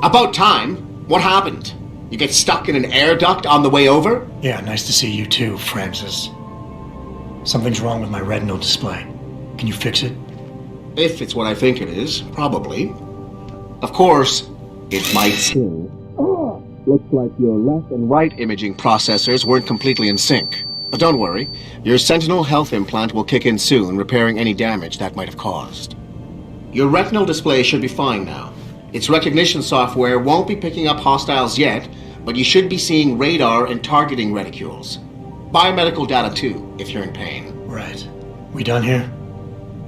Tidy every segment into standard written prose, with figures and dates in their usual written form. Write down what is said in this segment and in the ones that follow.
About time. What happened? You get stuck in an air duct on the way over? Yeah, nice to see you too, Francis. Something's wrong with my retinal display. Can you fix it? If it's what I think it is, probably. Of course, it might still. Looks like your left and right imaging processors weren't completely in sync. But don't worry, your Sentinel health implant will kick in soon, repairing any damage that might have caused. Your retinal display should be fine now. Its recognition software won't be picking up hostiles yet, but you should be seeing radar and targeting reticules. Biomedical data too, if you're in pain. Right. We done here?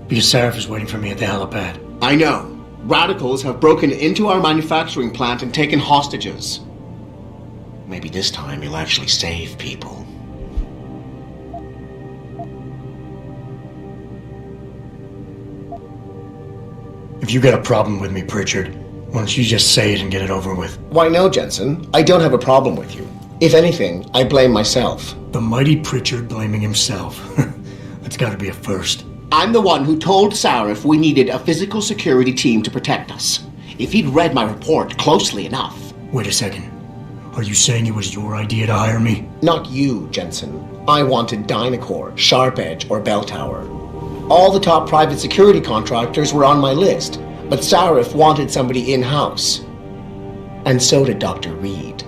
Because Sarif is waiting for me at the helipad. I know. Radicals have broken into our manufacturing plant and taken hostages. Maybe this time you'll actually save people. If you got a problem with me, Pritchard, why don't you just say it and get it over with? Why no, Jensen. I don't have a problem with you. If anything, I blame myself. The mighty Pritchard blaming himself. That's gotta be a first. I'm the one who told Sarif we needed a physical security team to protect us. If he'd read my report closely enough... Wait a second. Are you saying it was your idea to hire me? Not you, Jensen. I wanted Dynacore, Sharp Edge, or Bell Tower. All the top private security contractors were on my list, but Sarif wanted somebody in-house. And so did Dr. Reed.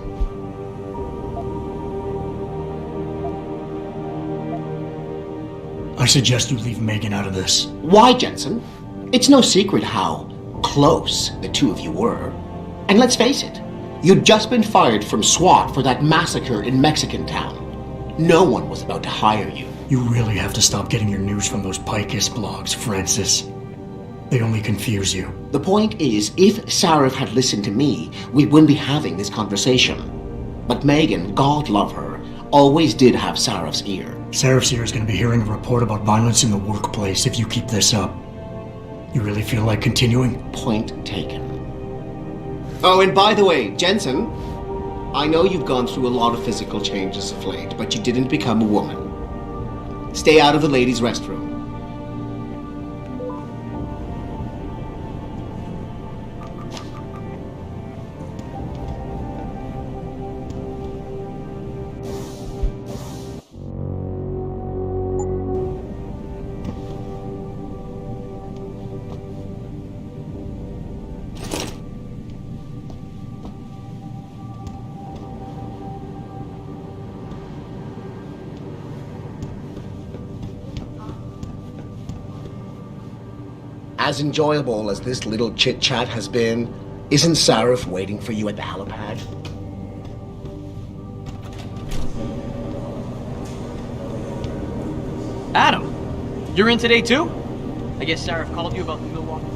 I suggest you leave Megan out of this. Why, Jensen? It's no secret how close the two of you were. And let's face it, you'd just been fired from SWAT for that massacre in Mexican town. No one was about to hire you. You really have to stop getting your news from those Picus blogs, Francis. They only confuse you. The point is, if Sarif had listened to me, we wouldn't be having this conversation. But Megan, God love her, always did have Sarif's ear. Sarif's ear is going to be hearing a report about violence in the workplace if you keep this up. You really feel like continuing? Point taken. Oh, and by the way, Jensen, I know you've gone through a lot of physical changes of late, but you didn't become a woman. Stay out of the ladies' restroom. As enjoyable as this little chit-chat has been, isn't Sarif waiting for you at the helipad? Adam, you're in today too? I guess Sarif called you about the Milwaukee.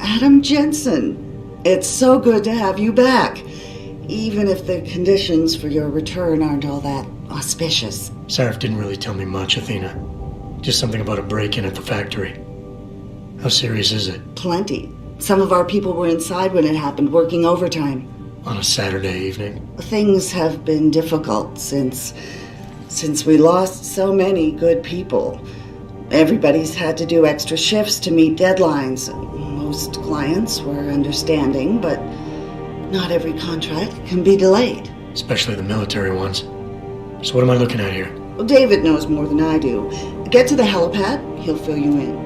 Adam Jensen, it's so good to have you back, even if the conditions for your return aren't all that auspicious. Sarif didn't really tell me much, Athena. Just something about a break-in at the factory. How serious is it? Plenty. Some of our people were inside when it happened, working overtime. On a Saturday evening? Things have been difficult since we lost so many good people. Everybody's had to do extra shifts to meet deadlines. Most clients were understanding, but not every contract can be delayed. Especially the military ones. So what am I looking at here? Well, David knows more than I do. Get to the helipad. He'll fill you in.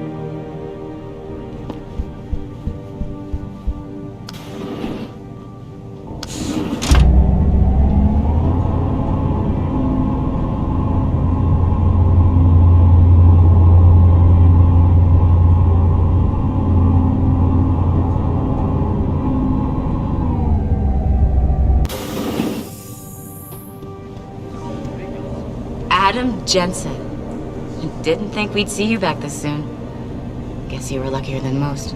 Adam Jensen. Didn't think we'd see you back this soon. Guess you were luckier than most.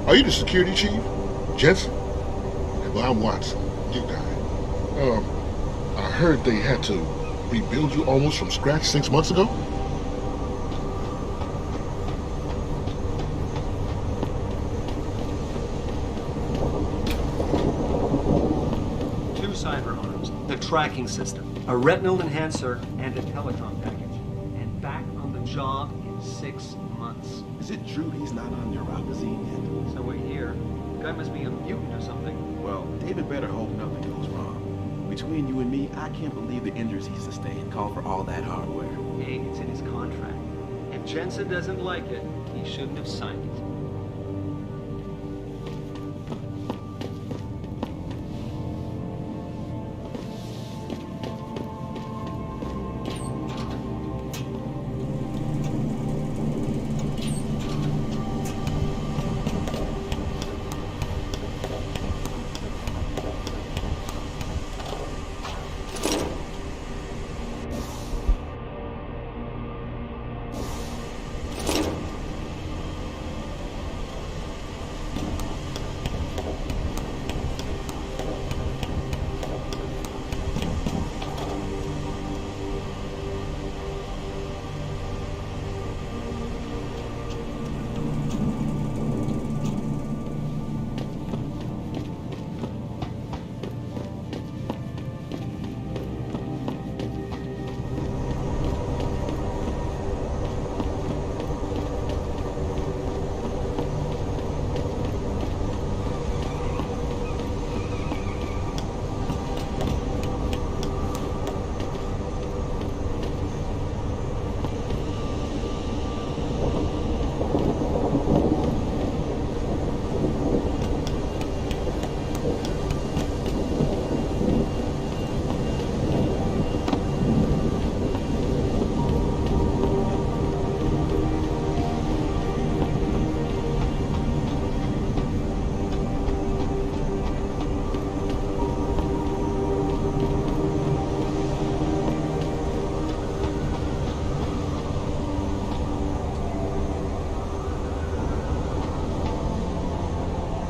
Are you the security chief, Jensen? Well, I'm Watson. New guy. I heard they had to rebuild you almost from scratch 6 months ago? Two cyber arms, the tracking system, a retinal enhancer, and a telecom package. And back on the job in 6 months. Is it true he's not on neuroxazine yet? So we hear. The guy must be a mutant or something. Well, David better hope nothing goes wrong. Between you and me, I can't believe the injuries he sustained call for all that hardware. Hey, it's in his contract. If Jensen doesn't like it, he shouldn't have signed it.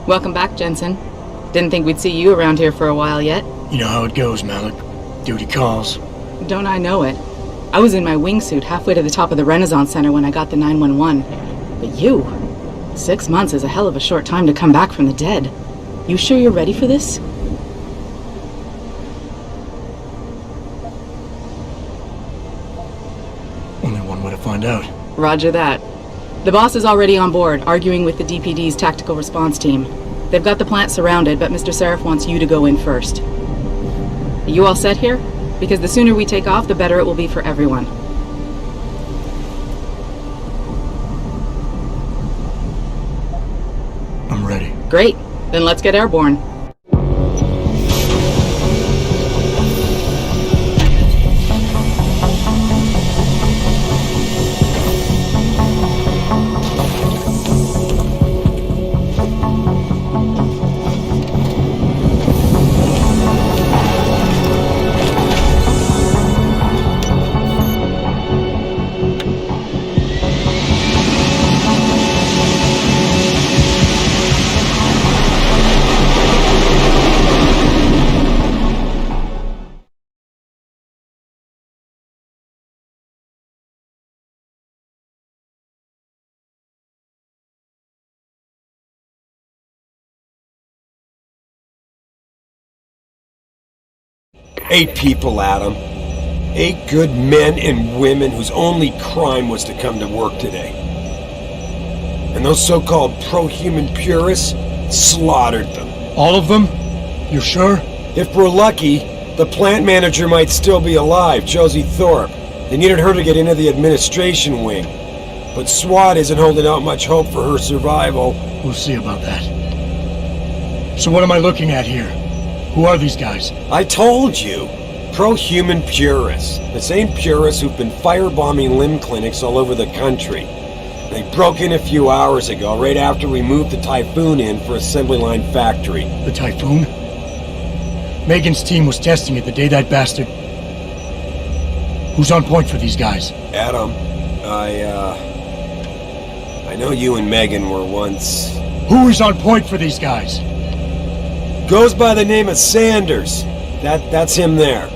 Welcome back, Jensen. Didn't think we'd see you around here for a while yet. You know how it goes, Malik. Duty calls. Don't I know it? I was in my wingsuit halfway to the top of the Renaissance Center when I got the 911. But you... 6 months is a hell of a short time to come back from the dead. You sure you're ready for this? Only one way to find out. Roger that. The boss is already on board, arguing with the DPD's tactical response team. They've got the plant surrounded, but Mr. Seraph wants you to go in first. Are you all set here? Because the sooner we take off, the better it will be for everyone. I'm ready. Great. Then let's get airborne. 8 people, Adam. 8 good men and women whose only crime was to come to work today. And those so-called pro-human purists slaughtered them. All of them? You sure? If we're lucky, the plant manager might still be alive, Josie Thorpe. They needed her to get into the administration wing. But SWAT isn't holding out much hope for her survival. We'll see about that. So what am I looking at here? Who are these guys? I told you. Pro-human purists. The same purists who've been firebombing limb clinics all over the country. They broke in a few hours ago, right after we moved the Typhoon in for assembly line factory. The Typhoon? Megan's team was testing it the day that bastard... Who's on point for these guys? Adam, I know you and Megan were once... Who is on point for these guys? Goes by the name of Sanders. That's him there.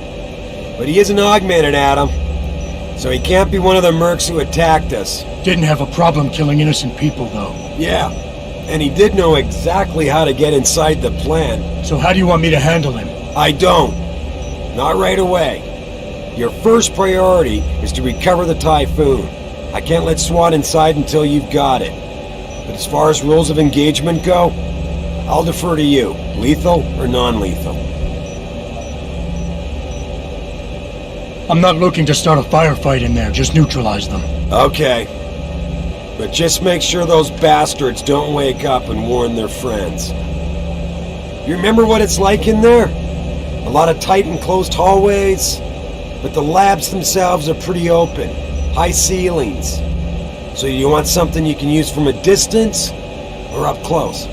But he isn't augmented, Adam. So he can't be one of the mercs who attacked us. Didn't have a problem killing innocent people, though. Yeah, and he did know exactly how to get inside the plant. So how do you want me to handle him? I don't. Not right away. Your first priority is to recover the Typhoon. I can't let SWAT inside until you've got it. But as far as rules of engagement go, I'll defer to you. Lethal or non-lethal? I'm not looking to start a firefight in there, just neutralize them. Okay. But just make sure those bastards don't wake up and warn their friends. You remember what it's like in there? A lot of tight and closed hallways, but the labs themselves are pretty open. High ceilings. So you want something you can use from a distance or up close?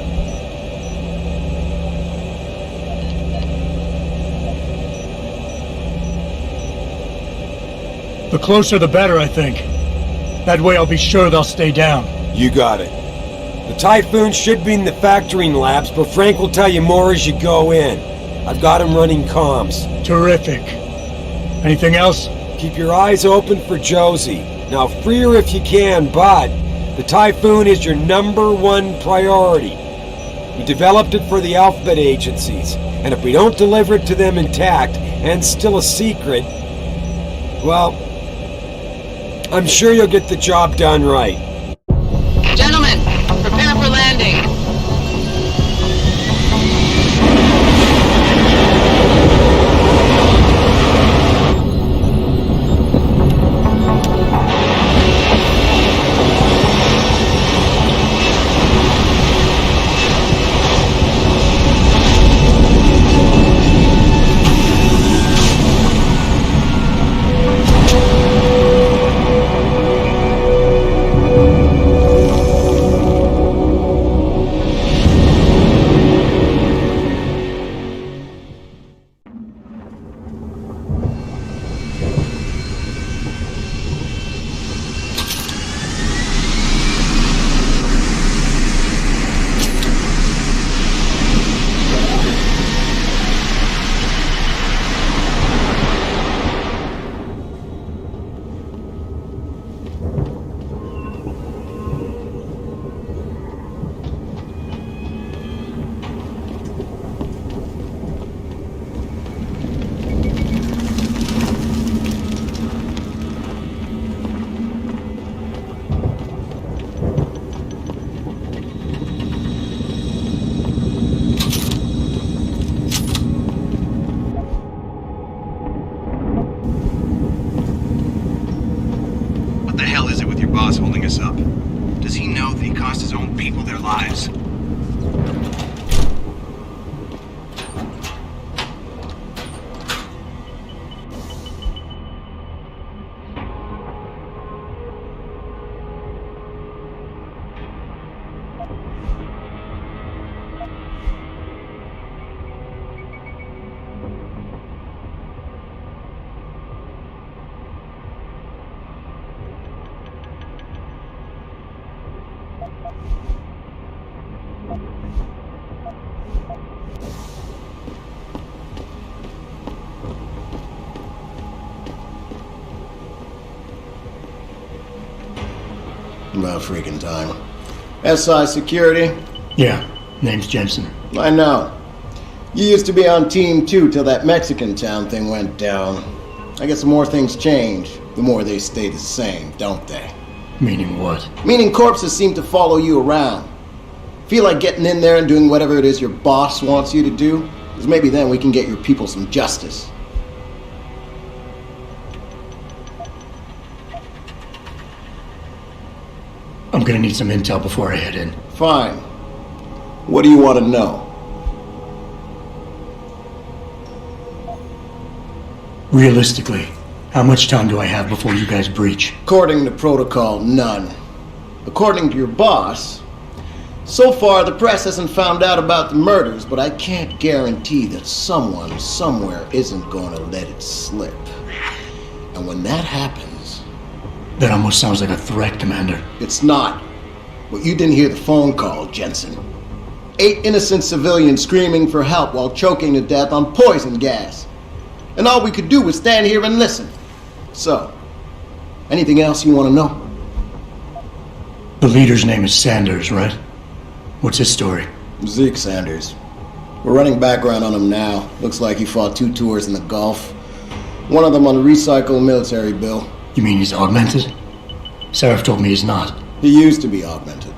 The closer the better, I think. That way I'll be sure they'll stay down. You got it. The Typhoon should be in the factoring labs, but Frank will tell you more as you go in. I've got him running comms. Terrific. Anything else? Keep your eyes open for Josie. Now free her if you can, but the Typhoon is your #1 priority. We developed it for the Alphabet agencies, and if we don't deliver it to them intact and still a secret, well, I'm sure you'll get the job done right. Gentlemen, prepare for landing. What the hell is it with your boss holding us up? Does he know that he cost his own people their lives? About freaking time. SI Security? Yeah, name's Jensen. I know. You used to be on Team 2 till that Mexican town thing went down. I guess the more things change, the more they stay the same, don't they? Meaning what? Meaning corpses seem to follow you around. Feel like getting in there and doing whatever it is your boss wants you to do? Because maybe then we can get your people some justice. I'm gonna need some intel before I head in. Fine. What do you want to know? Realistically, how much time do I have before you guys breach? According to protocol, none. According to your boss, so far the press hasn't found out about the murders, but I can't guarantee that someone somewhere isn't going to let it slip. And when that happens... That almost sounds like a threat, Commander. It's not. But you didn't hear the phone call, Jensen. 8 innocent civilians screaming for help while choking to death on poison gas. And all we could do was stand here and listen. So, anything else you want to know? The leader's name is Sanders, right? What's his story? Zeke Sanders. We're running background on him now. Looks like he fought 2 tours in the Gulf. One of them on a recycled military bill. You mean he's augmented? Sarif told me he's not. He used to be augmented.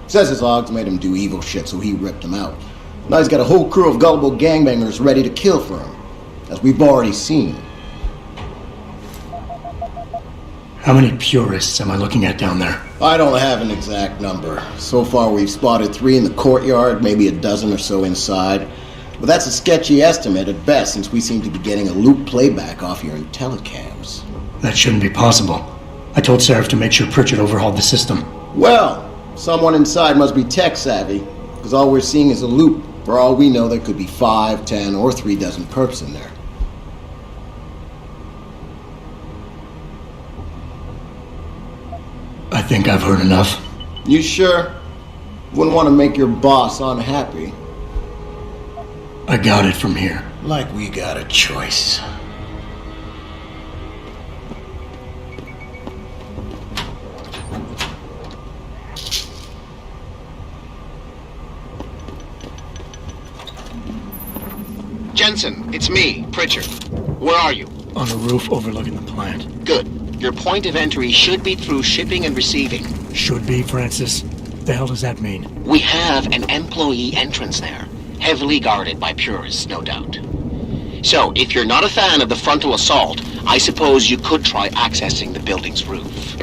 Says his Augs made him do evil shit, so he ripped him out. Now he's got a whole crew of gullible gangbangers ready to kill for him. As we've already seen. How many purists am I looking at down there? I don't have an exact number. So far we've spotted 3 in the courtyard, maybe a dozen or so inside. But that's a sketchy estimate at best, since we seem to be getting a loop playback off your telecams. That shouldn't be possible. I told Sarif to make sure Pritchard overhauled the system. Well, someone inside must be tech savvy, because all we're seeing is a loop. For all we know, there could be 5, 10, or 3 dozen perps in there. I think I've heard enough. You sure? Wouldn't want to make your boss unhappy. I got it from here. Like we got a choice. Jensen, it's me, Pritchard. Where are you? On the roof overlooking the plant. Good. Your point of entry should be through shipping and receiving. Should be, Francis. The hell does that mean? We have an employee entrance there. Heavily guarded by purists, no doubt. So, if you're not a fan of the frontal assault, I suppose you could try accessing the building's roof.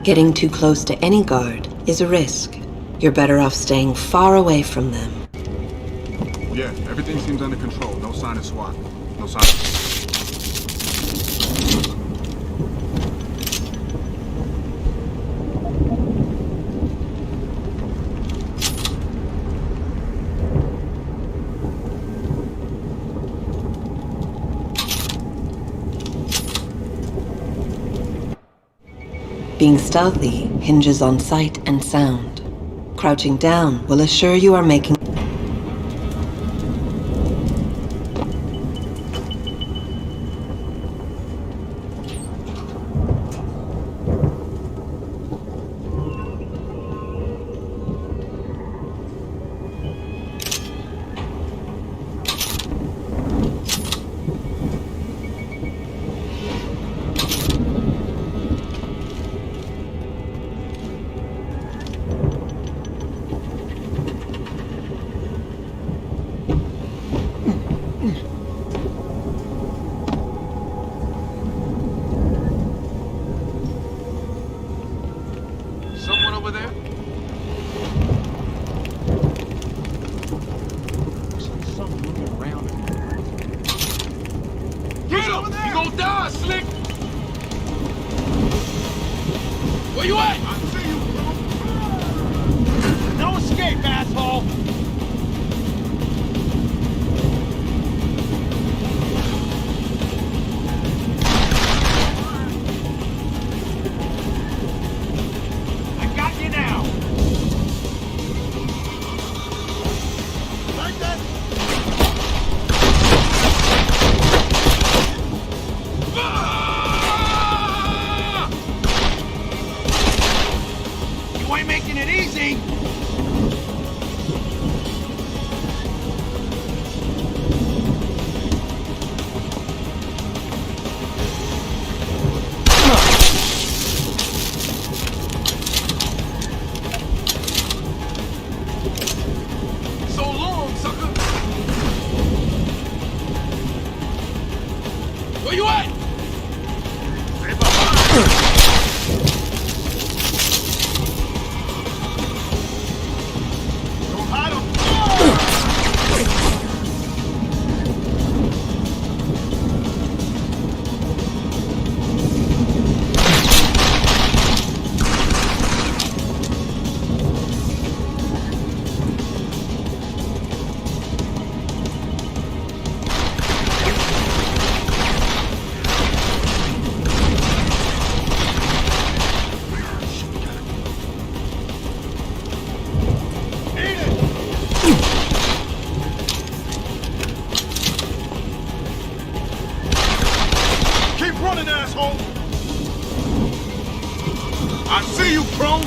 Getting too close to any guard is a risk. You're better off staying far away from them. Yeah, everything seems under control. No sign of SWAT. No sign of... Being stealthy hinges on sight and sound. Crouching down will assure you are making... there? Get him! You gonna die, Slick! Where you at? I see you, bro. No escape, asshole! I got you now! Like that? You ain't making it easy! So long, sucker! Where you at? Stay behind! Don't hide 'em! Eat it! Keep running, asshole! I see you, prone!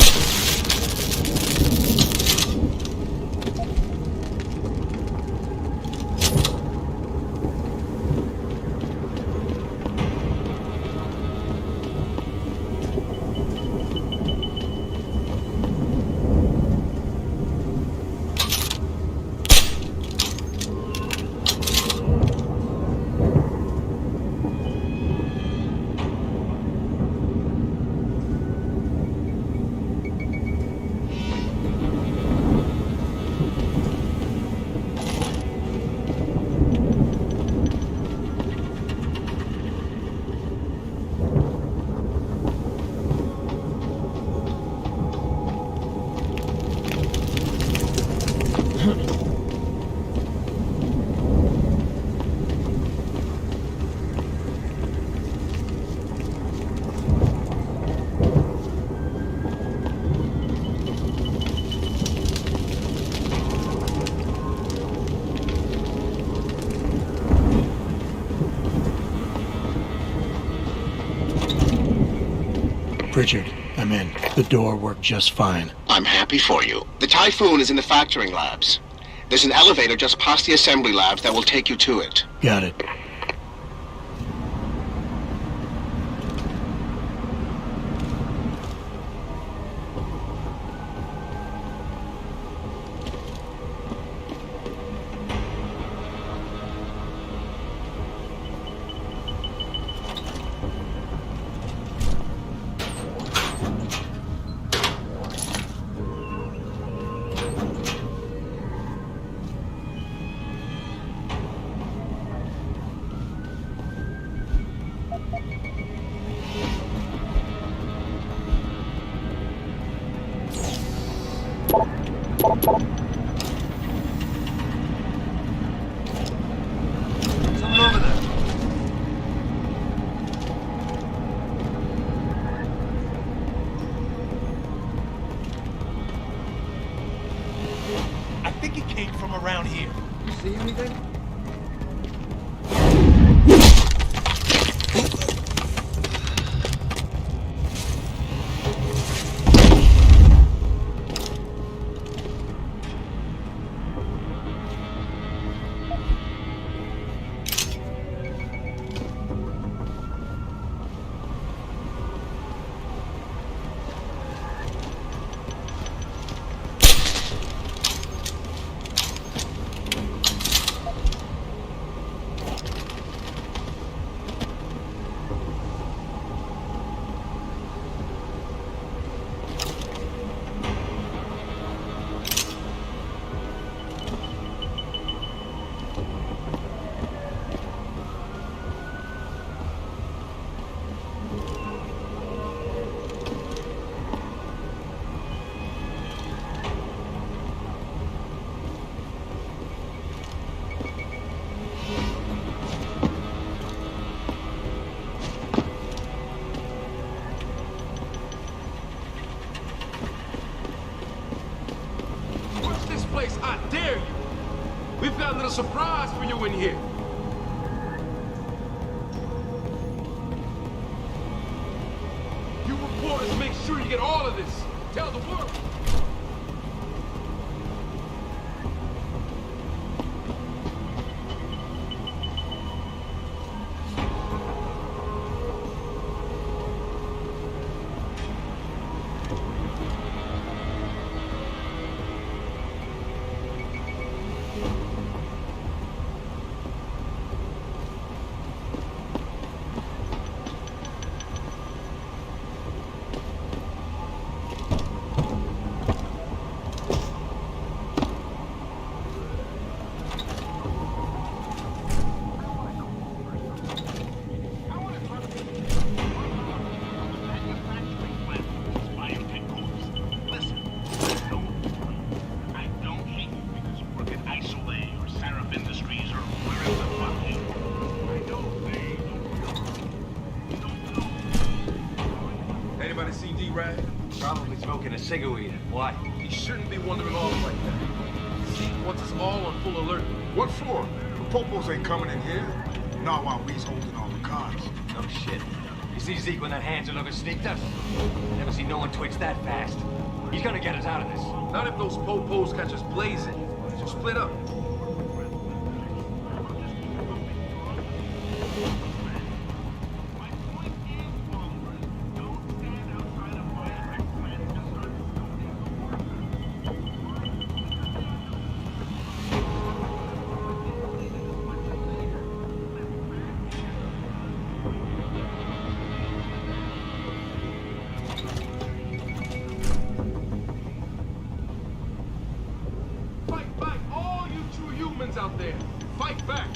Pritchard, I'm in. The door worked just fine. I'm happy for you. The Typhoon is in the factoring labs. There's an elevator just past the assembly labs that will take you to it. Got it. Someone over there. I think it came from around here. You see anything? place, I dare you. We've got a little surprise for you in here. You reporters make sure you get all of this. Tell the world. Anybody see D-Rag? Probably smoking a cigarette. Why? He shouldn't be wandering off like that. Zeke wants us all on full alert. What for? The Popos ain't coming in here. Not while we's holding all the cards. No shit. You see Zeke when that hands are looking sneaked us? Never seen no one twitch that fast. He's gonna get us out of this. Not if those Popos catch us blazing. So split up. Out there. Fight back.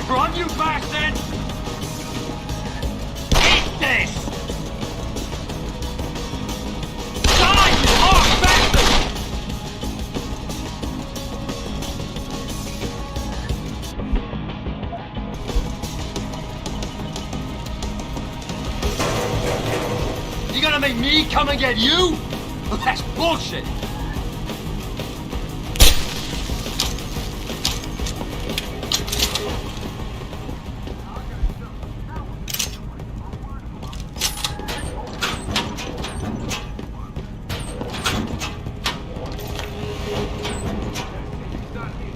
Run, you bastard! Eat this! Die, you hard bastard! You gonna make me come and get you? That's bullshit! He's not here.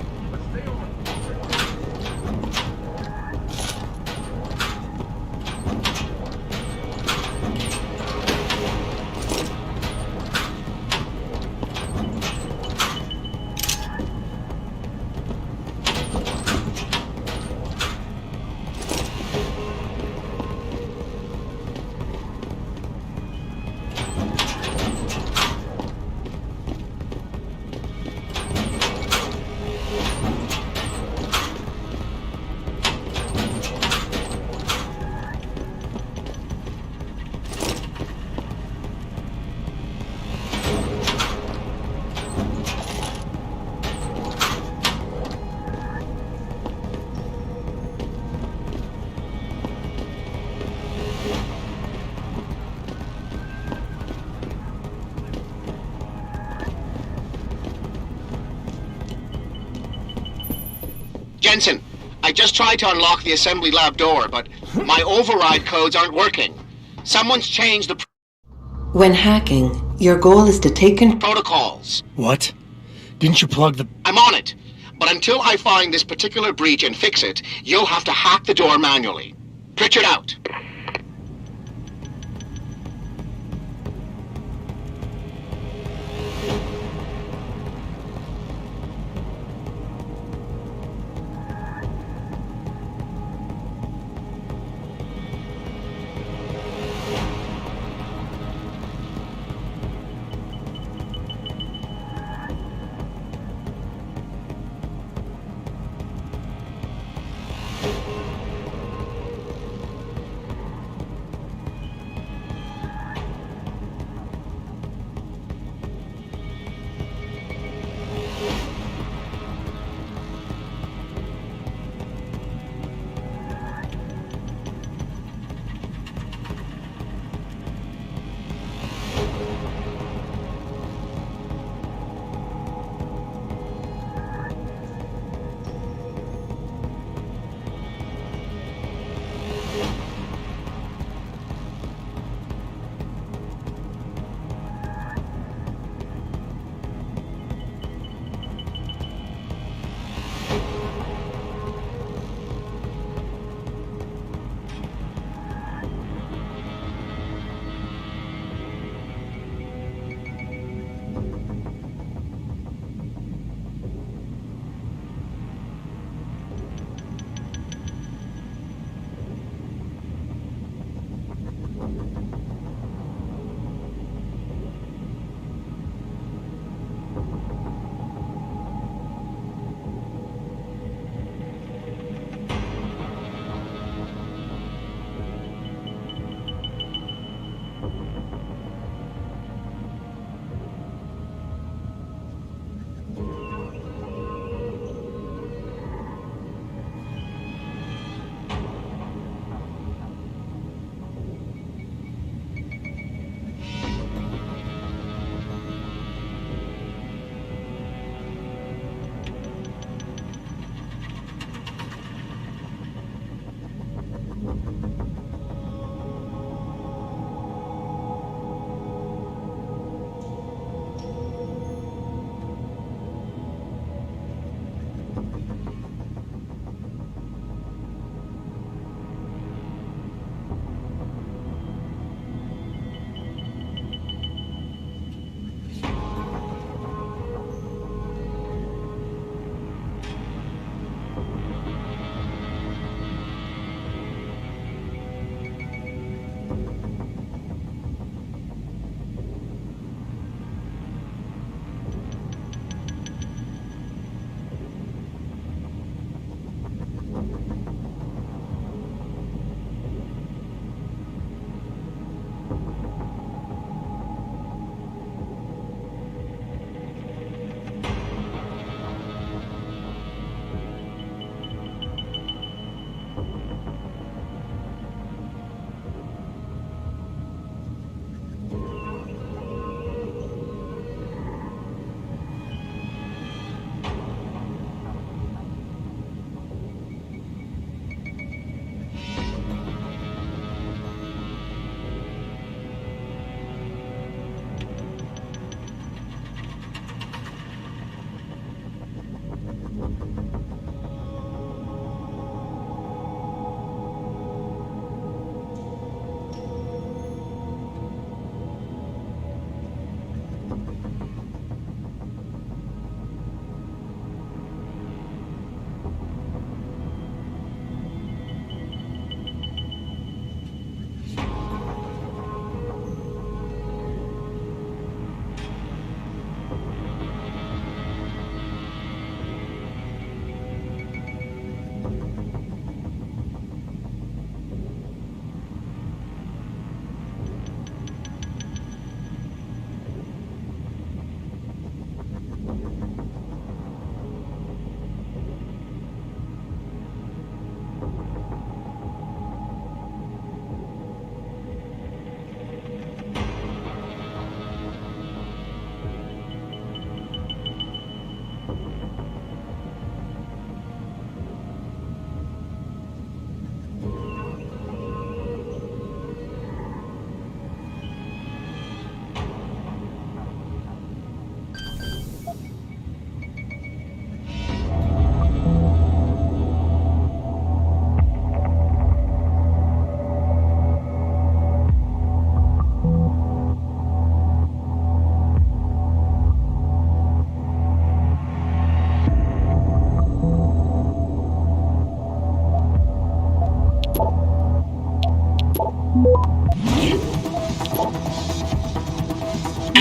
Jensen, I just tried to unlock the assembly lab door, but my override codes aren't working. Someone's changed the When hacking, your goal is to take control. protocols. What? Didn't you plug the... I'm on it. But until I find this particular breach and fix it, you'll have to hack the door manually. Pritchard out.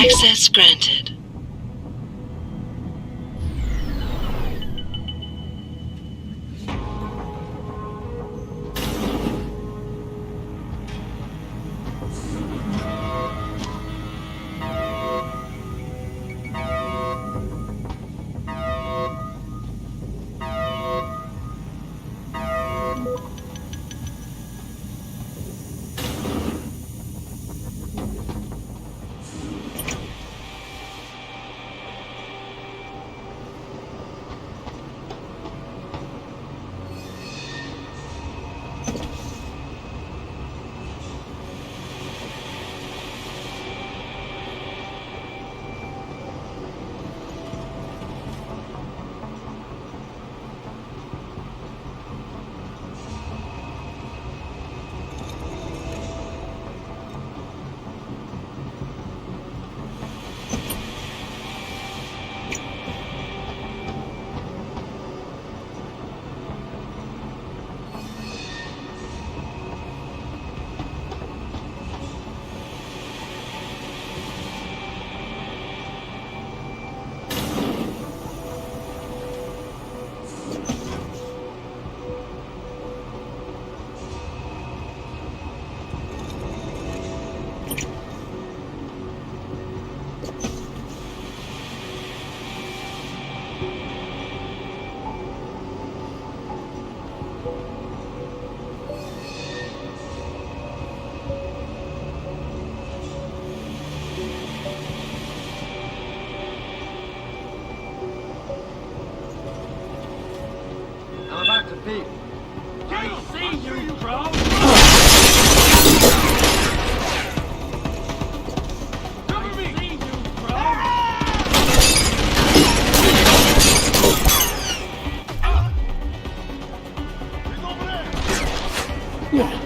Access granted. I'm about to peep. I see you, bro! Cover me! I see you,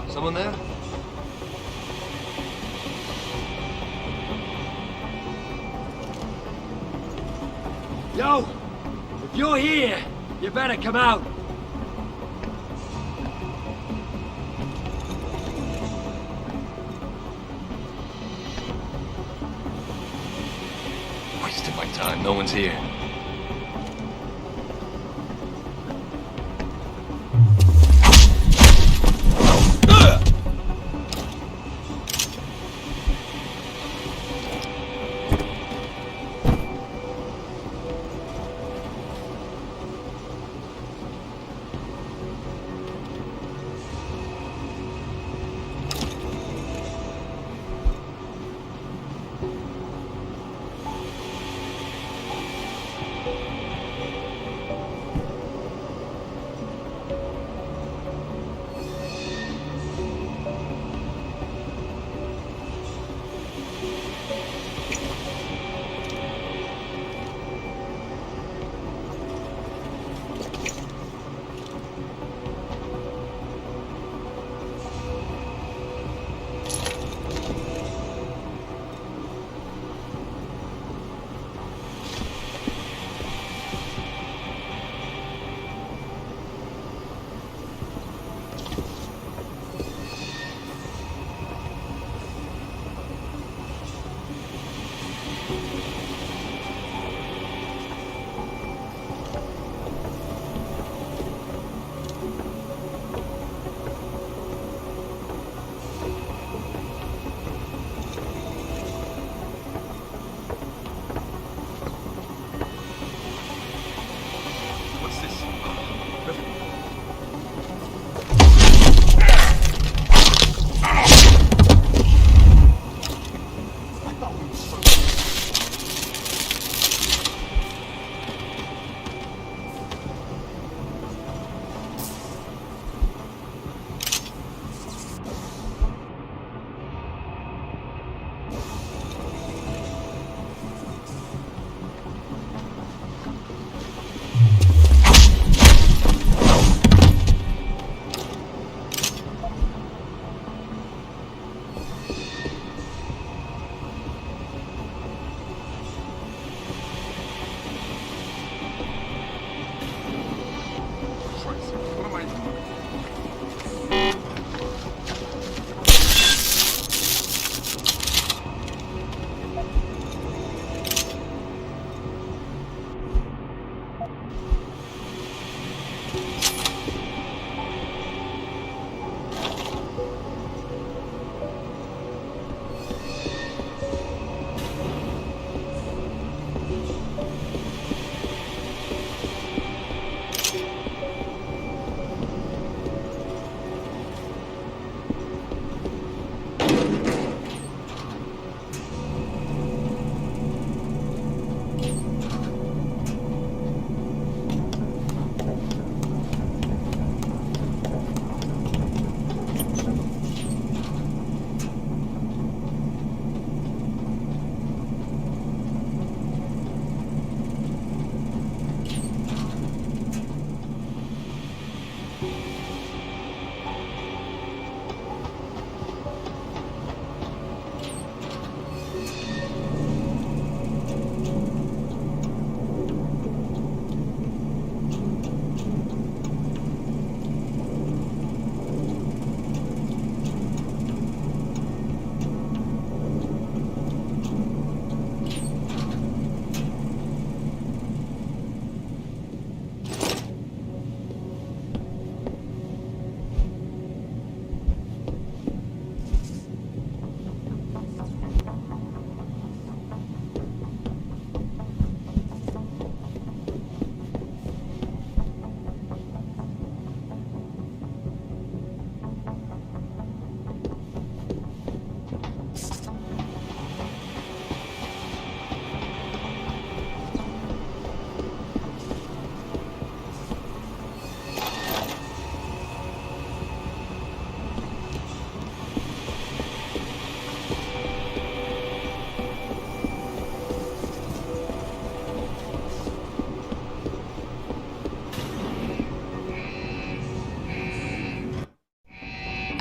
Someone there? Yo! If you're here, you better come out. Wasted my time. No one's here.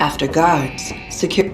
After guards, secure...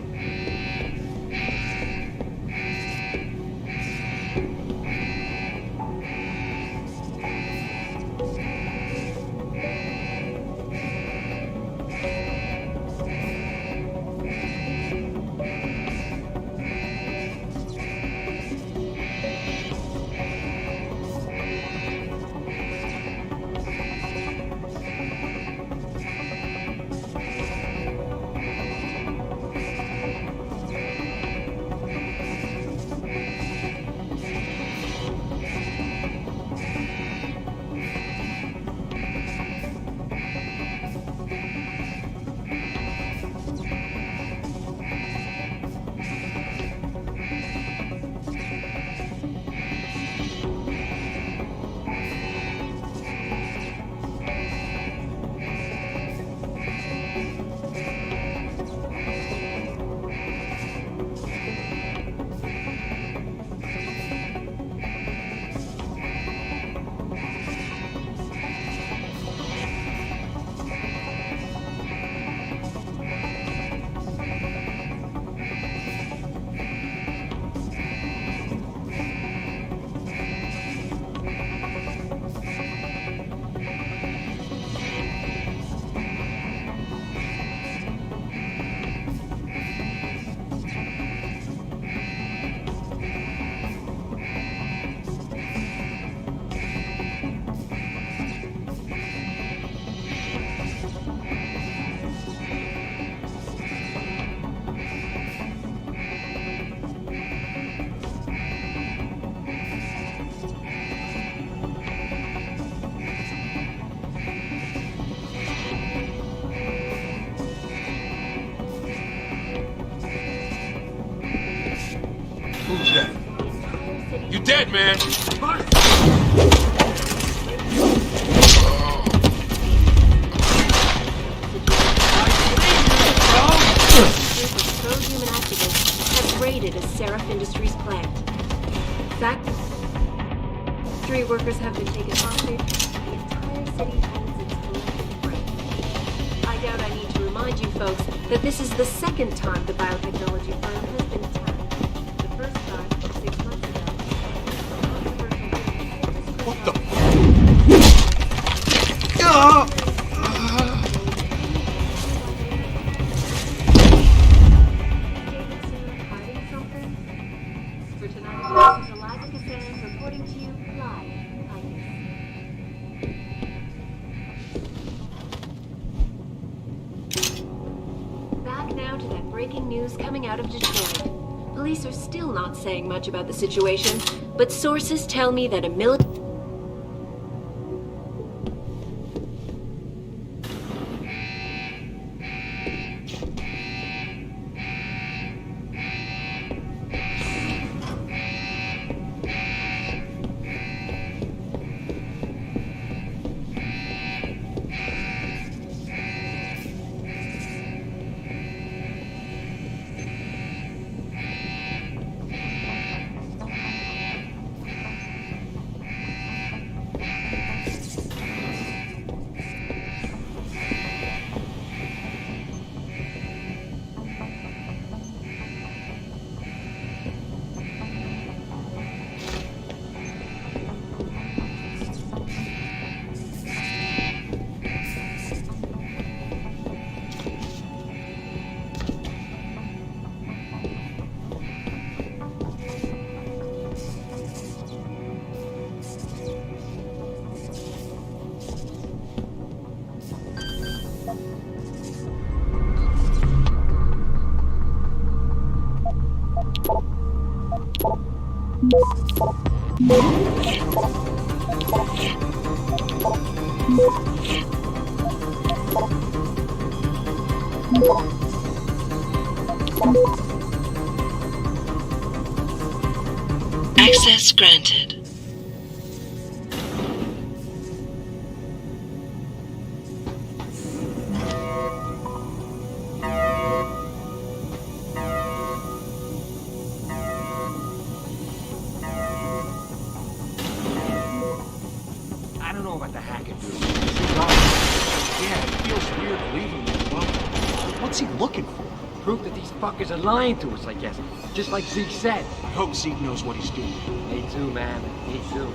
Who's that? You dead, man! Pro-human activists have raided a Seraph Industries plant. Factory workers have been taken hostage. The entire city holds its collective breath. I doubt I need to remind you folks that this is the second time the biotechnology firm has been attacked. The first time, 6 months ago. What the? For tonight, this is Eliza Cassan reporting to you live. Back now to that breaking news coming out of Detroit. Police are still not saying much about the situation, but sources tell me that a military... Access granted. I don't know about the hacker dude. Yeah, it feels weird leaving him alone. What's he looking for? motherfuckers are lying to us, I guess. Just like Zeke said. I hope Zeke knows what he's doing. Me too, man. Me too.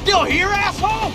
Still here, asshole?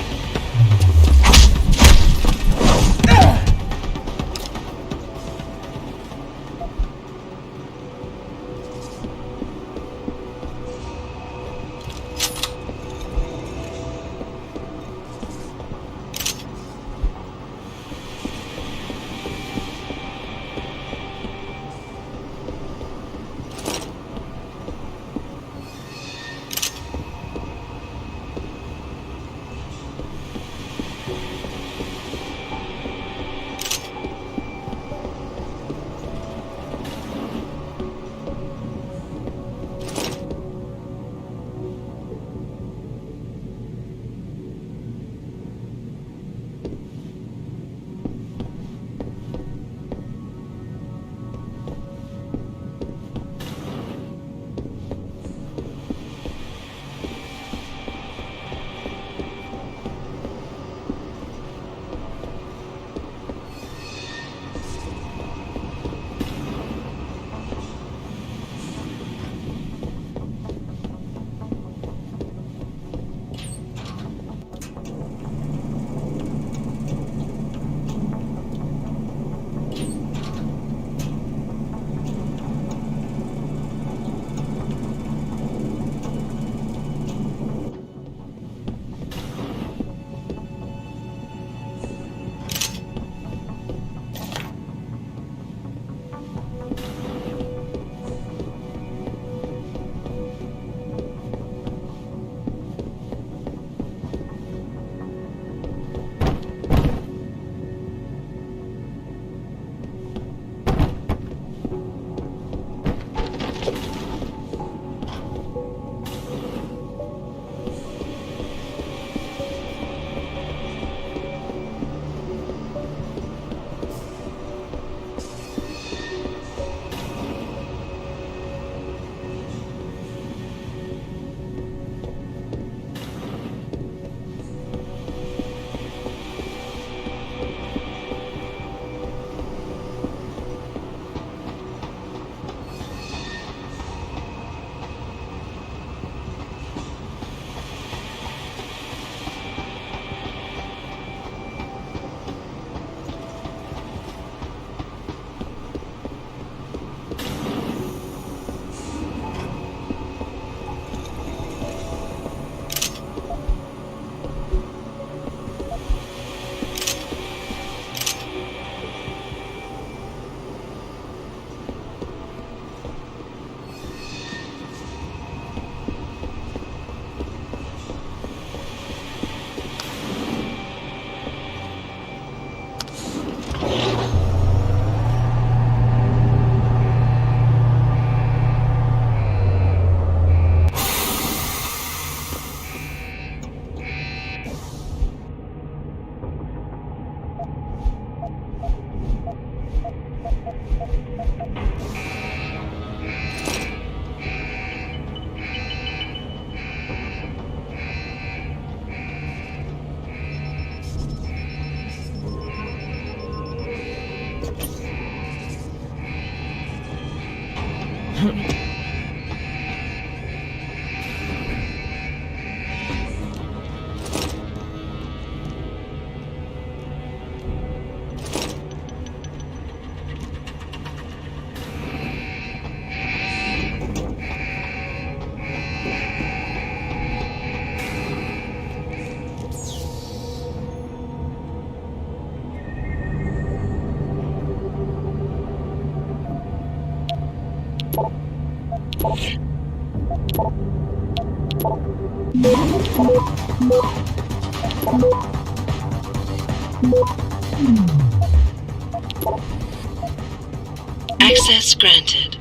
Access granted.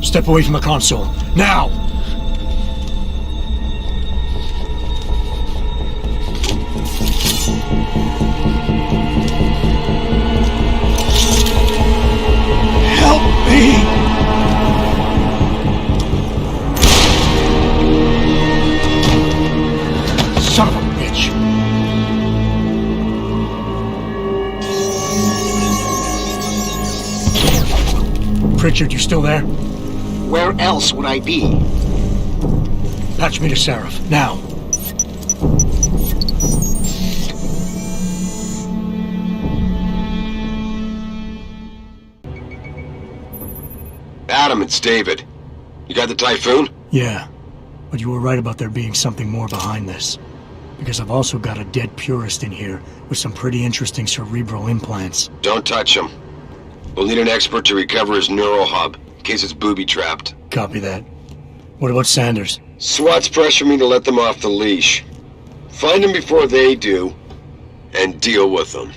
Step away from the console. Now! Help me! Son of a bitch! Pritchard, you still there? Where else would I be? Patch me to Seraph, now. Adam, it's David. You got the Typhoon? Yeah, but you were right about there being something more behind this. Because I've also got a dead purist in here with some pretty interesting cerebral implants. Don't touch him. We'll need an expert to recover his neural hub, in case it's booby-trapped. Copy that. What about Sanders? SWAT's pressure me to let them off the leash. Find them before they do, and deal with them.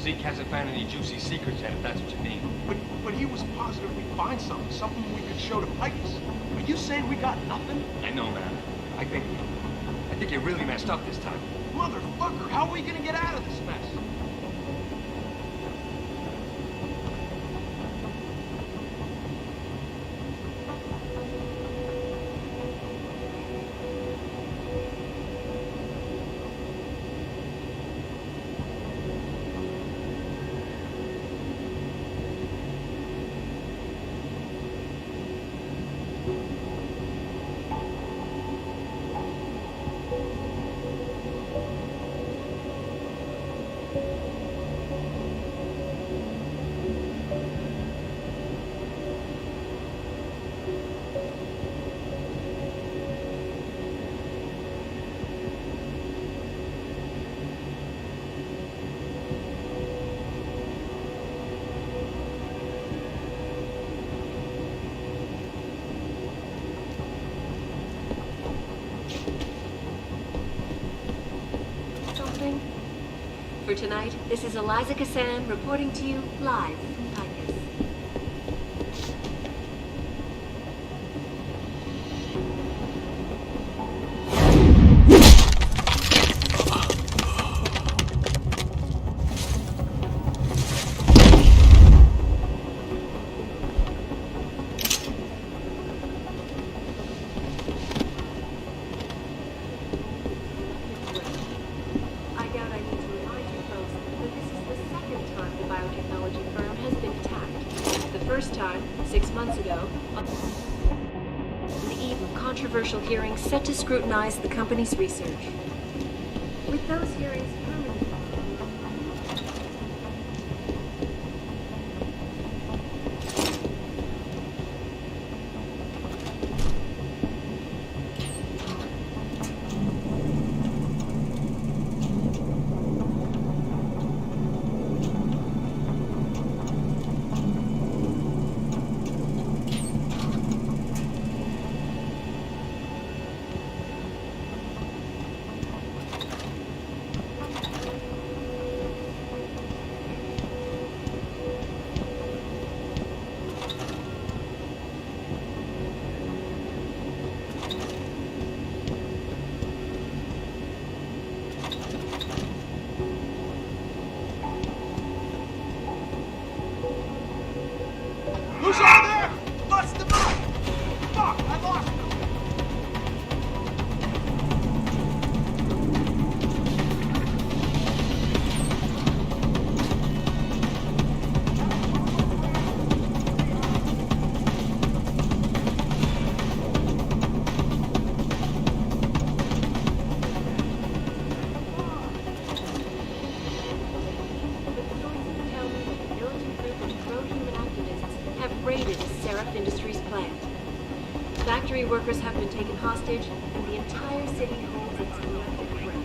Zeke hasn't found any juicy secrets yet, if that's what you mean. But he was positive we'd find something we could show to Pipes. Are you saying we got nothing? I know, man. I think you really messed up this time. Motherfucker, how are we gonna get out of this mess? For tonight, this is Eliza Kassan reporting to you live from Picus. I doubt I need to remind you folks that this is the second time the biotechnology firm has been attacked. The first time, 6 months ago, on the eve of controversial hearings set to scrutinize the company's research. With those hearings permanently Who's out there? Bust them up! Fuck, I lost him! tell me that the militant group of pro-human activists have raided a Seraph Industries plant. Factory workers have been taken hostage, and the entire city holds its collective breath.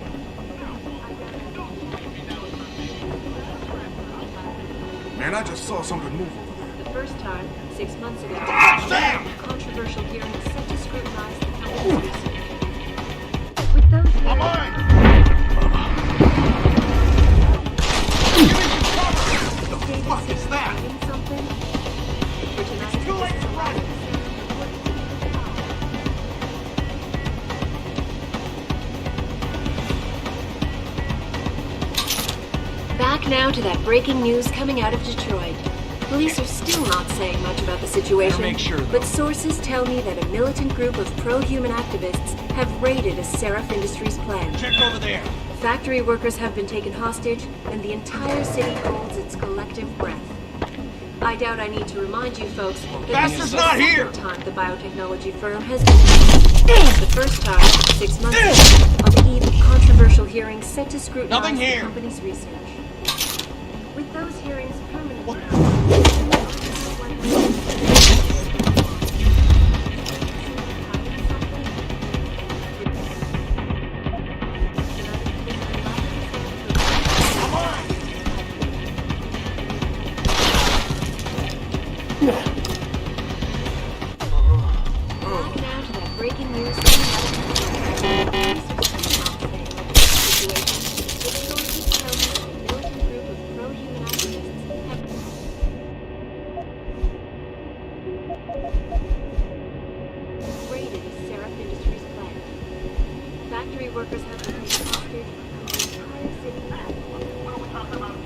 Man, I just saw something move over there. The first time, 6 months ago, Damn! a controversial hearing set to scrutinize the company's research. With those hearings... What the fuck is that? Something? For tonight, It's too late to run! Back now to that breaking news coming out of Detroit. Police are still not saying much about the situation, Better make sure, though. but sources tell me that a militant group of pro-human activists have raided a Seraph Industries plant. Check over there! Factory workers have been taken hostage, and the entire city holds its collective breath. I doubt I need to remind you folks that Bastard's this is not the here! second time the biotechnology firm has been... The first time, 6 months ago, on the eve of controversial hearings set to scrutinize Nothing the here. company's research. With those hearings permanently... Back now to that breaking news coming out of the situation. With sources telling me that a militant group of pro-human workers have been taken hostage. The entire city has. What are we talking about?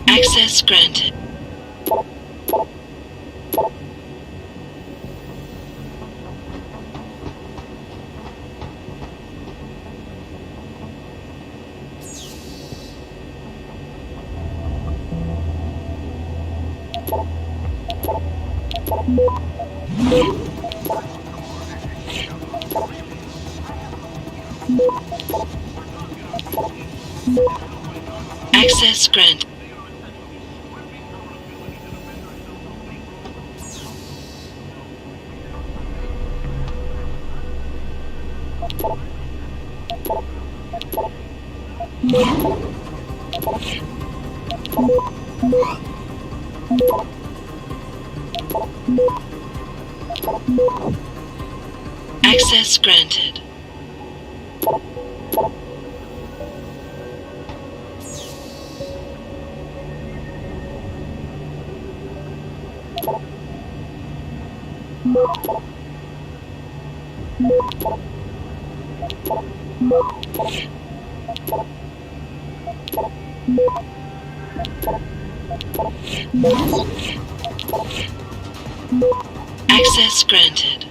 Access granted. Access granted. Access granted. Access granted.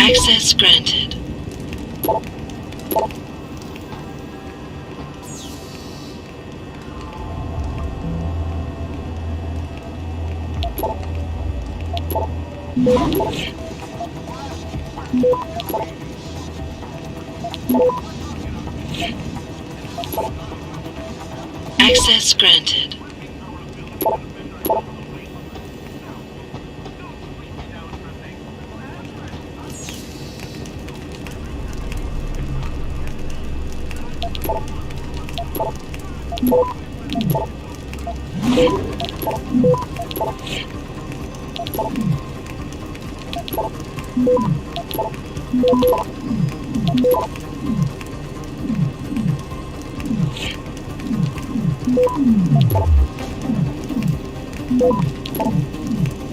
Access granted. Access granted.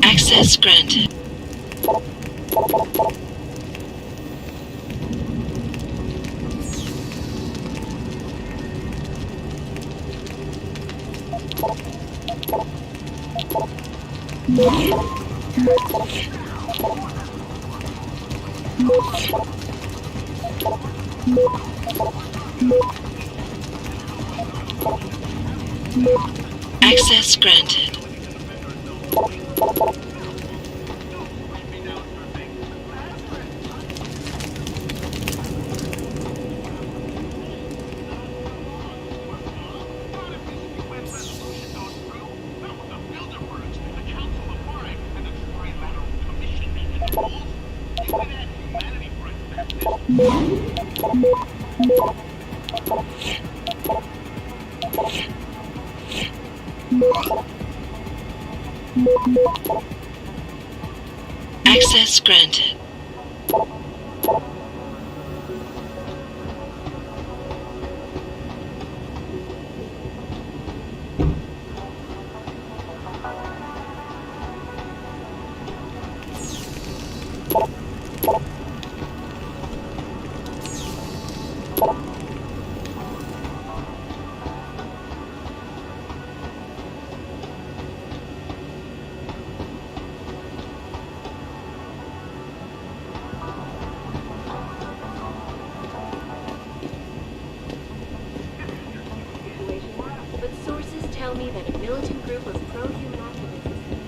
Access granted. Access granted. Access granted. me that a militant group of pro-human activists has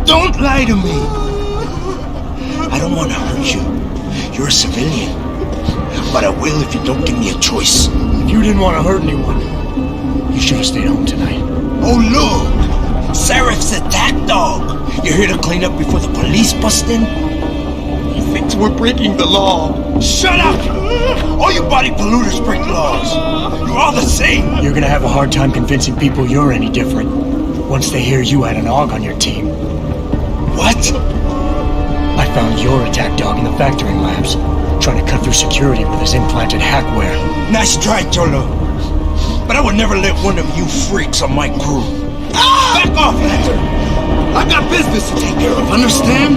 Don't lie to me! I don't want to hurt you. You're a civilian. But I will if you don't give me a choice. If you didn't want to hurt anyone, you should have stayed home tonight. Oh, look! Serif's attack dog! You're here to clean up before the police bust in? He thinks we're breaking the law. Shut up! All you body polluters break laws. You're all the same. You're gonna have a hard time convincing people you're any different once they hear you had an AUG on your team. What? I found your attack dog in the factoring labs, trying to cut through security with his implanted hackware. Nice try, Cholo. But I would never let one of you freaks on my crew. Ah! Back off, Lantern! I got business to take care of, understand?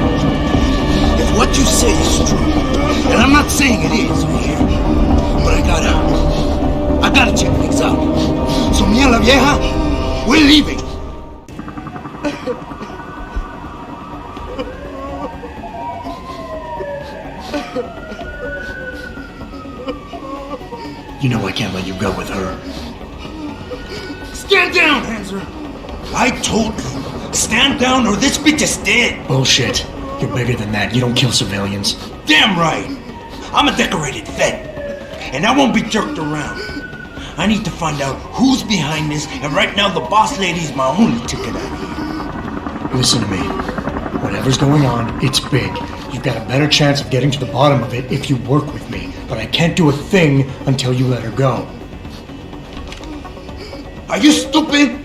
If what you say is true, and I'm not saying it is, here, but I gotta check things out. So, mia la vieja, we're leaving. You know I can't let you go with her. Stand down, Hanser! I told you, stand down or this bitch is dead! Bullshit. You're bigger than that. You don't kill civilians. Damn right! I'm a decorated vet, and I won't be jerked around. I need to find out who's behind this, and right now the boss lady's my only ticket out here. Listen to me. Whatever's going on, it's big. You've got a better chance of getting to the bottom of it if you work with me. But I can't do a thing until you let her go. Are you stupid?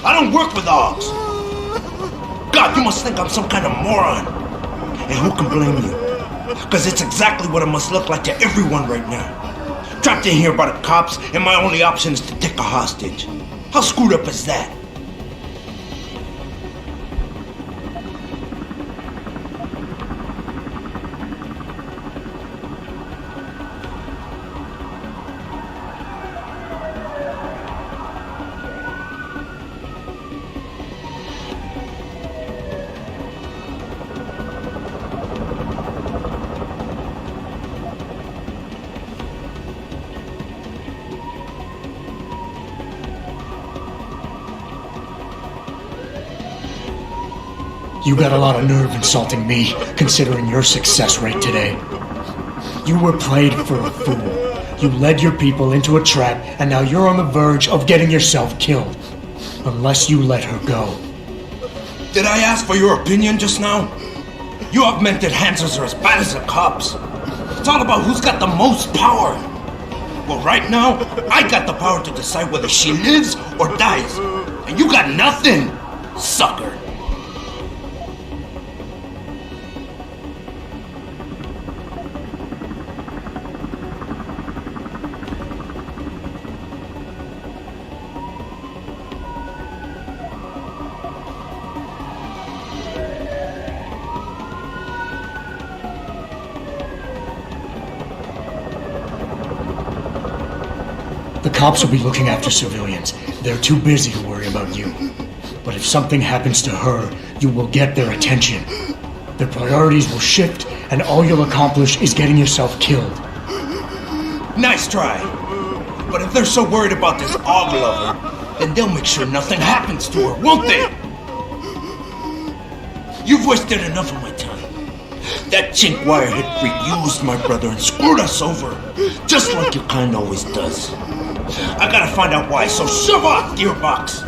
I don't work with AUGs. God, you must think I'm some kind of moron. And who can blame you? Because it's exactly what it must look like to everyone right now. Trapped in here by the cops, and my only option is to take a hostage. How screwed up is that? You got a lot of nerve insulting me, considering your success rate today. You were played for a fool. You led your people into a trap, and now you're on the verge of getting yourself killed. Unless you let her go. Did I ask for your opinion just now? You augmented Hansers are as bad as the cops. It's all about who's got the most power. Well, right now, I got the power to decide whether she lives or dies. And you got nothing, sucker. The cops will be looking after civilians. They're too busy to worry about you. But if something happens to her, you will get their attention. Their priorities will shift, and all you'll accomplish is getting yourself killed. Nice try. But if they're so worried about this AUG lover, then they'll make sure nothing happens to her, won't they? You've wasted enough of my time. That chink wirehead freak used my brother and screwed us over, just like your kind always does. I gotta find out why, so shove off, Gearbox!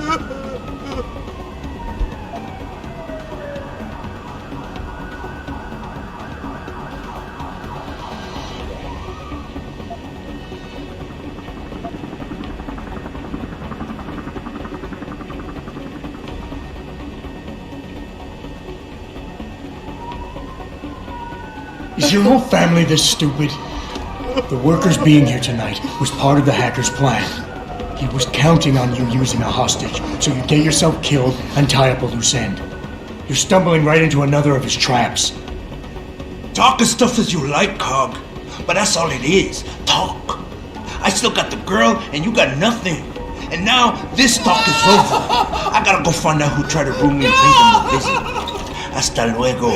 Is your whole family this stupid? The workers being here tonight was part of the hacker's plan. He was counting on you using a hostage, so you get yourself killed and tie up a loose end. You're stumbling right into another of his traps. Talk as tough as you like, Cog, but that's all it is, talk. I still got the girl, and you got nothing. And now, this talk is over. I gotta go find out who tried to ruin me and pay them a visit. Hasta luego.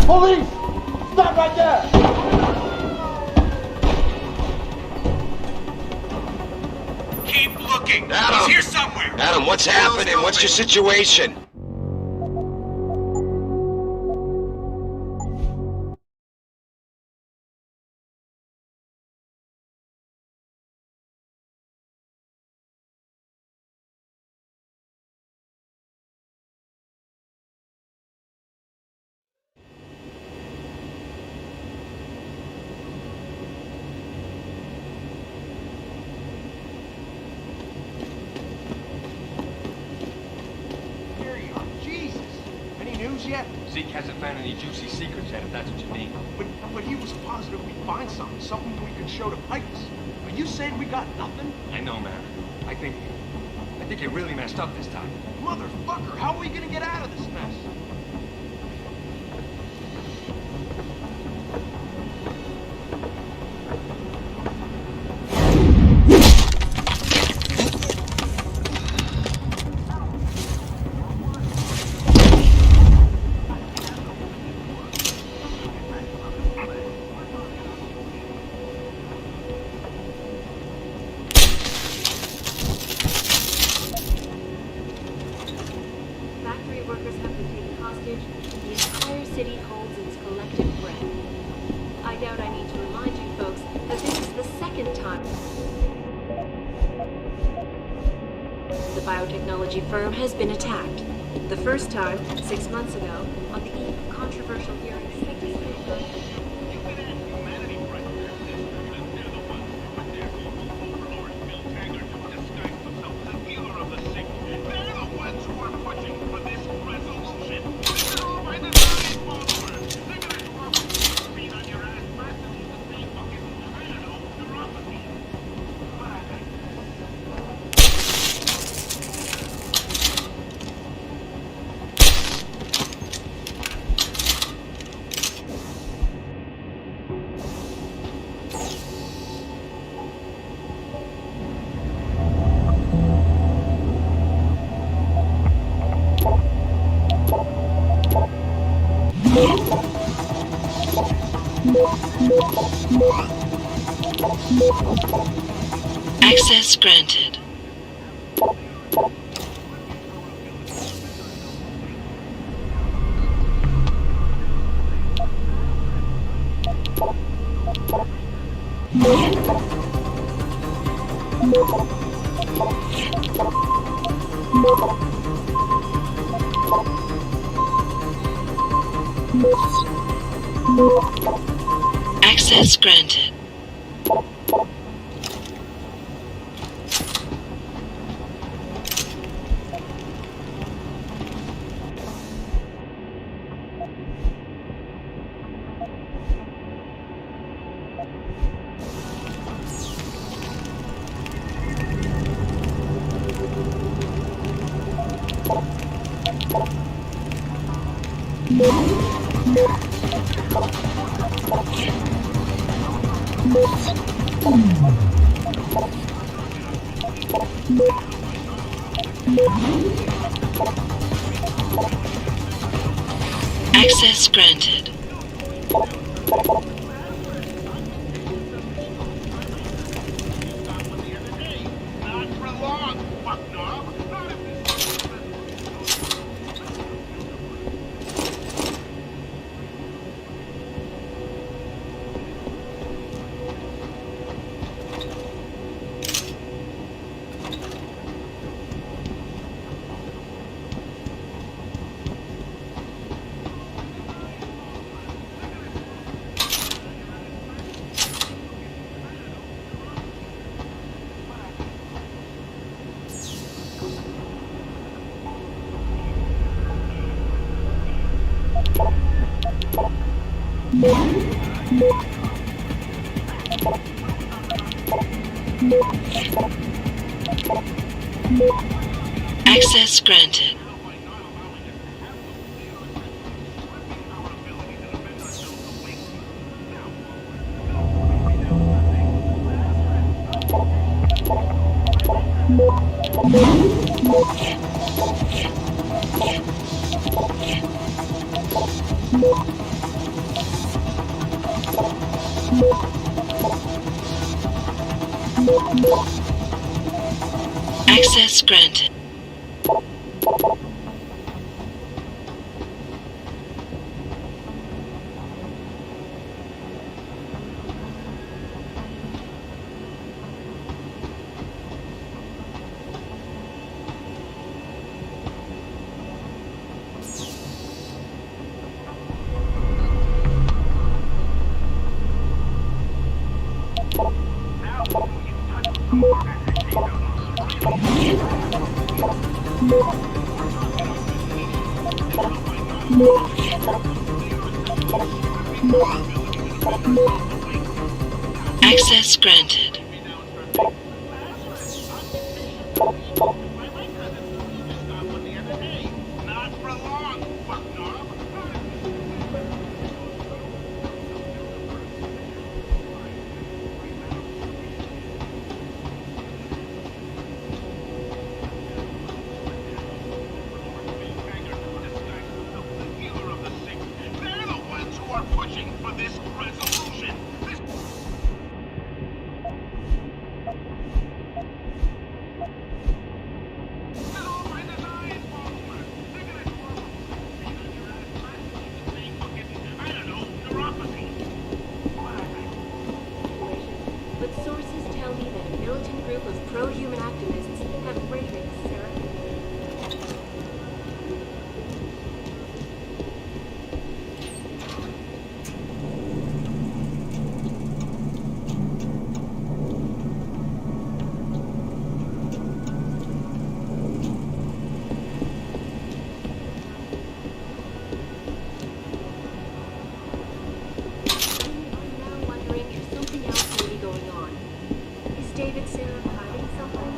Police! Stop right there! Keep looking! Adam! He's here somewhere! Adam, what's happening? What's your situation? Here you are. Jesus. Any news yet? Zeke hasn't found any juicy secrets yet, if that's what you mean. But he was positive we'd find something we could show to Pipes. Are you saying we got nothing? I know, man. I think you really messed up this time. Motherfucker, how are we gonna get out of this mess? Factory workers have been taken hostage. The entire city holds its collective breath. I doubt I need to remind you folks that this is the second time the biotechnology firm has been attacked. The first time, 6 months ago, on the eve of controversial hearings. Access granted. Access granted. Access granted. Access granted. Access granted. Access granted. But sources tell me that a militant group of pro-human activists have raided Sarah. David Sarah hiding something?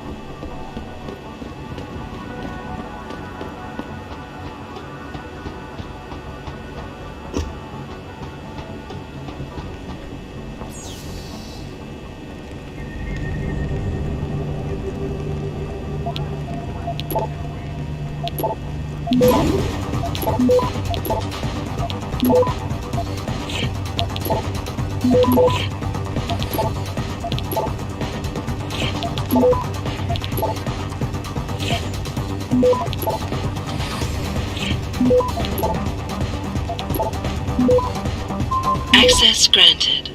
Access granted.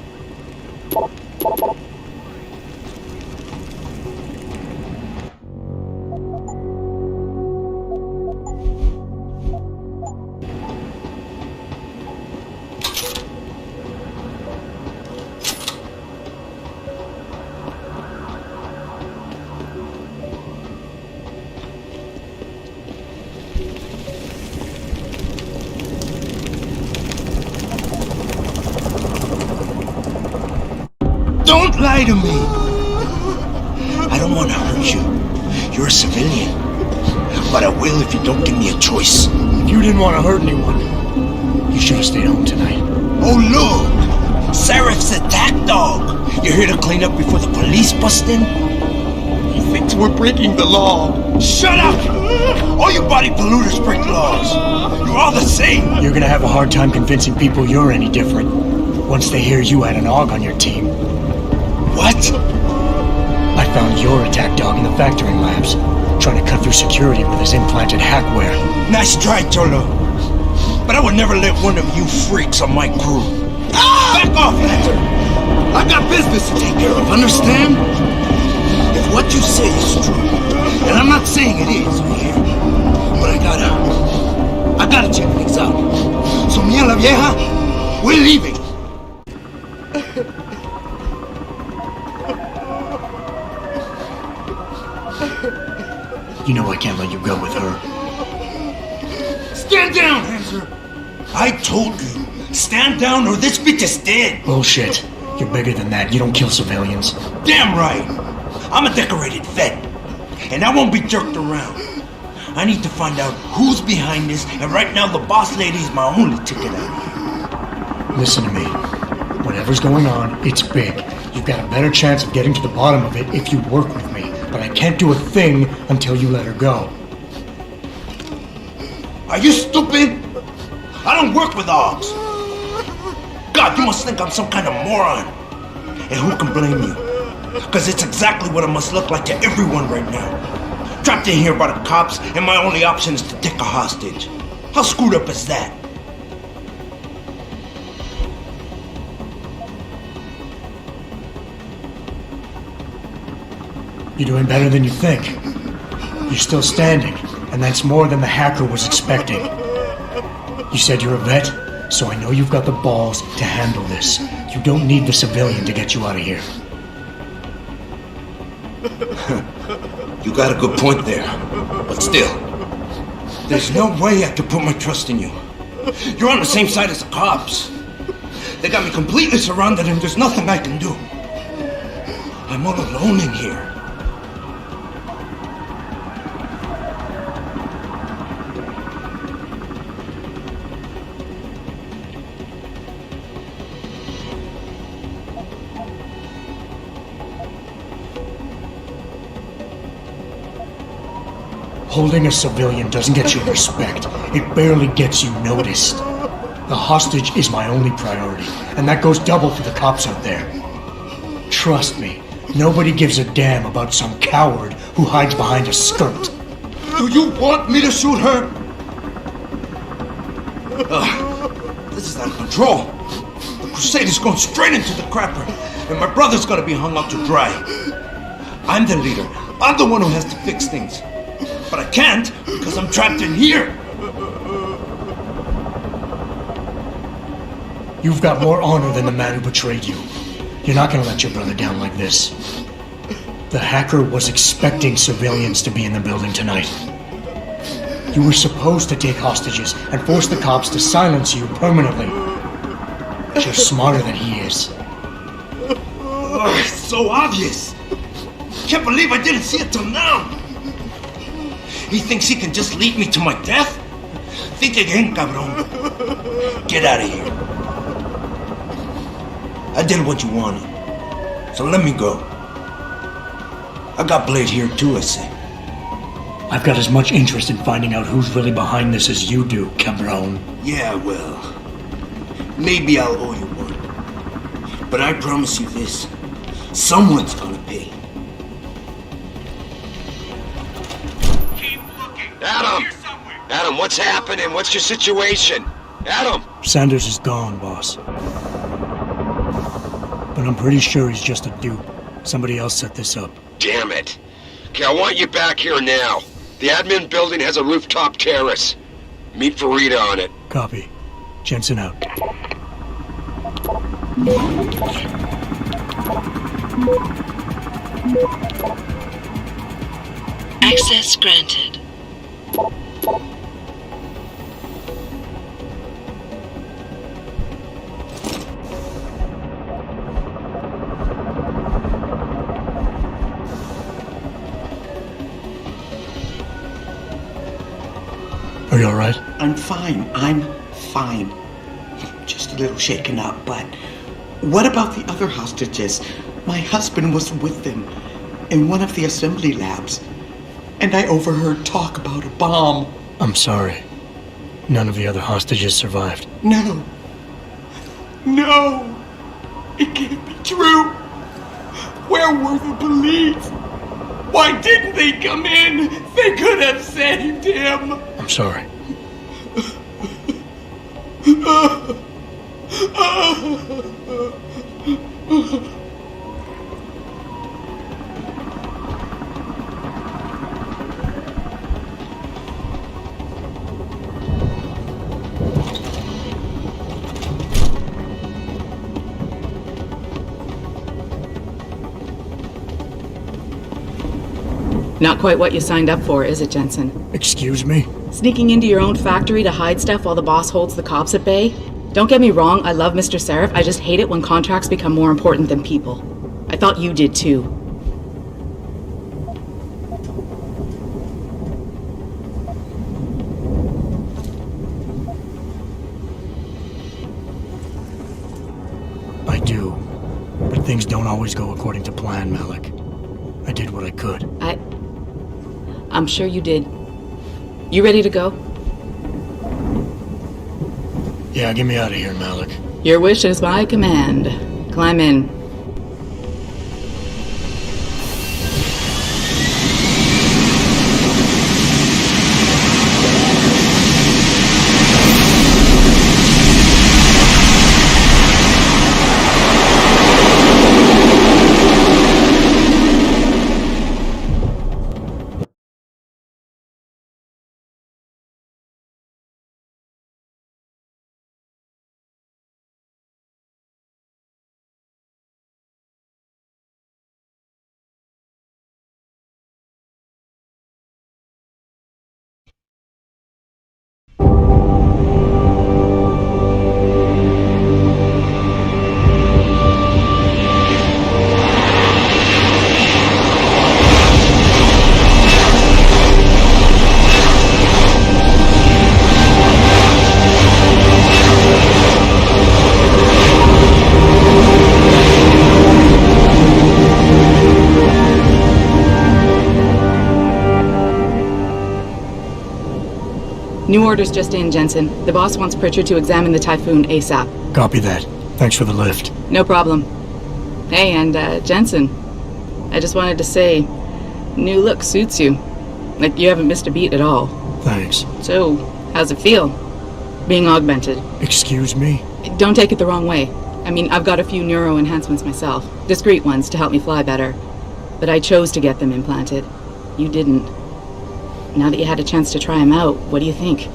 Don't lie to me! I don't want to hurt you. You're a civilian. But I will if you don't give me a choice. If you didn't want to hurt anyone, you should have stayed home tonight. Oh, look! Seraph's attack dog! You're here to clean up before the police bust in? He thinks we're breaking the law. Shut up! All you body polluters break laws. You're all the same. You're gonna have a hard time convincing people you're any different once they hear you had an AUG on your team. What? I found your attack dog in the factoring labs, trying to cut through security with his implanted hackware. Nice try, Cholo. But I would never let one of you freaks on my crew. Back off, Lantern! I got business to take care of, understand? If what you say is true, and I'm not saying it is, but I gotta check things out. So, mía la vieja, we're leaving. You know I can't let you go with her. Stand down, Hanser! I told you, Stand down or this bitch is dead. Bullshit. You're bigger than that. You don't kill civilians. Damn right. I'm a decorated vet, and I won't be jerked around. I need to find out who's behind this, and right now the boss lady is my only ticket out. Listen to me. Whatever's going on, it's big. You've got a better chance of getting to the bottom of it if you work with me. But I can't do a thing until you let her go. Are you stupid? I don't work with dogs. God, you must think I'm some kind of moron. And who can blame you? Because it's exactly what it must look like to everyone right now. Trapped in here by the cops, and my only option is to take a hostage. How screwed up is that? You're doing better than you think. You're still standing, and that's more than the hacker was expecting. You said you're a vet, so I know you've got the balls to handle this. You don't need the civilian to get you out of here. You got a good point there, but still, there's no way I could put my trust in you. You're on the same side as the cops. They got me completely surrounded and there's nothing I can do. I'm all alone in here. Holding a civilian doesn't get you respect. It barely gets you noticed. The hostage is my only priority, and that goes double for the cops out there. Trust me, nobody gives a damn about some coward who hides behind a skirt. Do you want me to shoot her? This is out of control. The crusade is going straight into the crapper, and my brother's gotta be hung out to dry. I'm the leader. I'm the one who has to fix things. But I can't because I'm trapped in here. You've got more honor than the man who betrayed you. You're not gonna let your brother down like this. The hacker was expecting civilians to be in the building tonight. You were supposed to take hostages and force the cops to silence you permanently. But you're smarter than he is. It's so obvious. Can't believe I didn't see it till now. He thinks he can just lead me to my death? Think again, cabron. Get out of here. I did what you wanted, so let me go. I got Blade here too, I say. I've got as much interest in finding out who's really behind this as you do, cabron. Yeah, well, maybe I'll owe you one. But I promise you this, someone's gonna pay. Adam! Adam, what's happening? What's your situation? Adam! Sanders is gone, boss. But I'm pretty sure he's just a dupe. Somebody else set this up. Damn it. Okay, I want you back here now. The admin building has a rooftop terrace. Meet for Rita on it. Copy. Jensen out. Access granted. Are you alright? I'm fine. I'm fine. Just a little shaken up, but what about the other hostages? My husband was with them in one of the assembly labs, and I overheard talk about a bomb. I'm sorry. None of the other hostages survived. No. No! It can't be true! Where were the police? Why didn't they come in? They could have saved him! I'm sorry. Not quite what you signed up for, is it, Jensen? Excuse me? Sneaking into your own factory to hide stuff while the boss holds the cops at bay? Don't get me wrong, I love Mr. Seraph. I just hate it when contracts become more important than people. I thought you did too. I do. But things don't always go according to plan, Malik. I did what I could. I'm sure you did. You ready to go? Yeah, get me out of here, Malik. Your wish is my command. Climb in. New orders just in, Jensen. The boss wants Pritchard to examine the Typhoon ASAP. Copy that. Thanks for the lift. No problem. Hey, and Jensen, I just wanted to say, new look suits you. Like, you haven't missed a beat at all. Thanks. So, how's it feel, being augmented? Excuse me? Don't take it the wrong way. I mean, I've got a few neuro enhancements myself. Discreet ones to help me fly better. But I chose to get them implanted. You didn't. Now that you had a chance to try them out, what do you think?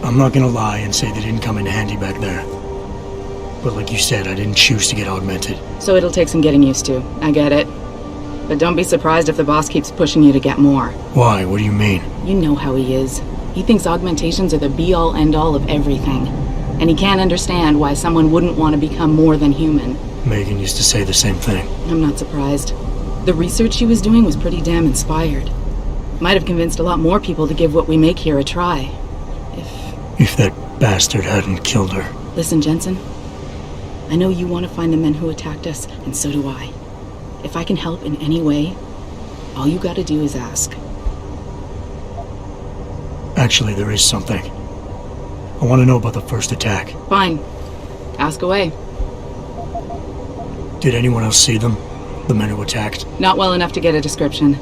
I'm not gonna lie and say they didn't come in handy back there. But like you said, I didn't choose to get augmented. So it'll take some getting used to. I get it. But don't be surprised if the boss keeps pushing you to get more. Why? What do you mean? You know how he is. He thinks augmentations are the be-all, end-all of everything. And he can't understand why someone wouldn't want to become more than human. Megan used to say the same thing. I'm not surprised. The research she was doing was pretty damn inspired. Might have convinced a lot more people to give what we make here a try. If that bastard hadn't killed her. Listen, Jensen. I know you want to find the men who attacked us, and so do I. If I can help in any way, all you gotta do is ask. Actually, there is something. I want to know about the first attack. Fine. Ask away. Did anyone else see them? The men who attacked? Not well enough to get a description.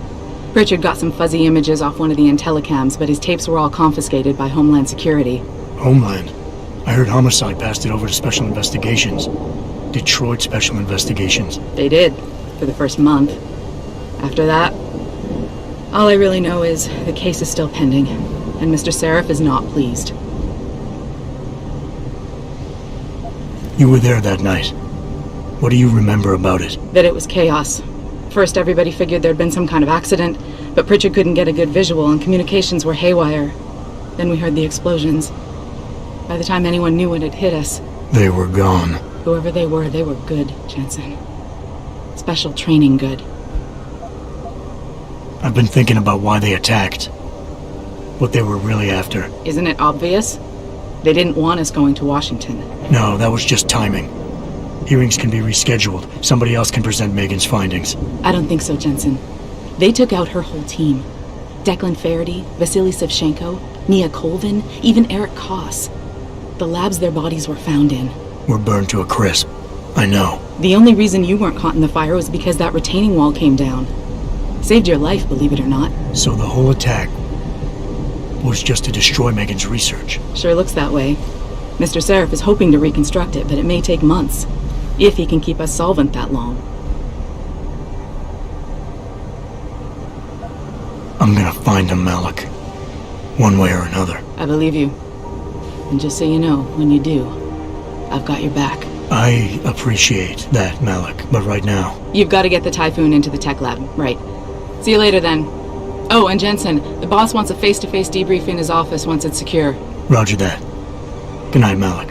Pritchard got some fuzzy images off one of the Intellicams, but his tapes were all confiscated by Homeland Security. Homeland? I heard Homicide passed it over to Special Investigations. Detroit Special Investigations. They did, for the first month. After that, all I really know is the case is still pending, and Mr. Seraph is not pleased. You were there that night. What do you remember about it? That it was chaos. First, everybody figured there'd been some kind of accident, but Pritchard couldn't get a good visual and communications were haywire. Then we heard the explosions. By the time anyone knew what had hit us... They were gone. Whoever they were good, Jensen. Special training good. I've been thinking about why they attacked. What they were really after. Isn't it obvious? They didn't want us going to Washington. No, that was just timing. Hearings can be rescheduled. Somebody else can present Megan's findings. I don't think so, Jensen. They took out her whole team. Declan Faraday, Vasily Savchenko, Nia Colvin, even Eric Koss. The labs their bodies were found in. Were burned to a crisp. I know. The only reason you weren't caught in the fire was because that retaining wall came down. Saved your life, believe it or not. So the whole attack was just to destroy Megan's research. Sure looks that way. Mr. Seraph is hoping to reconstruct it, but it may take months. If he can keep us solvent that long. I'm gonna find him, Malik. One way or another. I believe you. And just so you know, when you do, I've got your back. I appreciate that, Malik, but right now... You've got to get the Typhoon into the tech lab, right. See you later, then. Oh, and Jensen, the boss wants a face-to-face debrief in his office once it's secure. Roger that. Good night, Malik.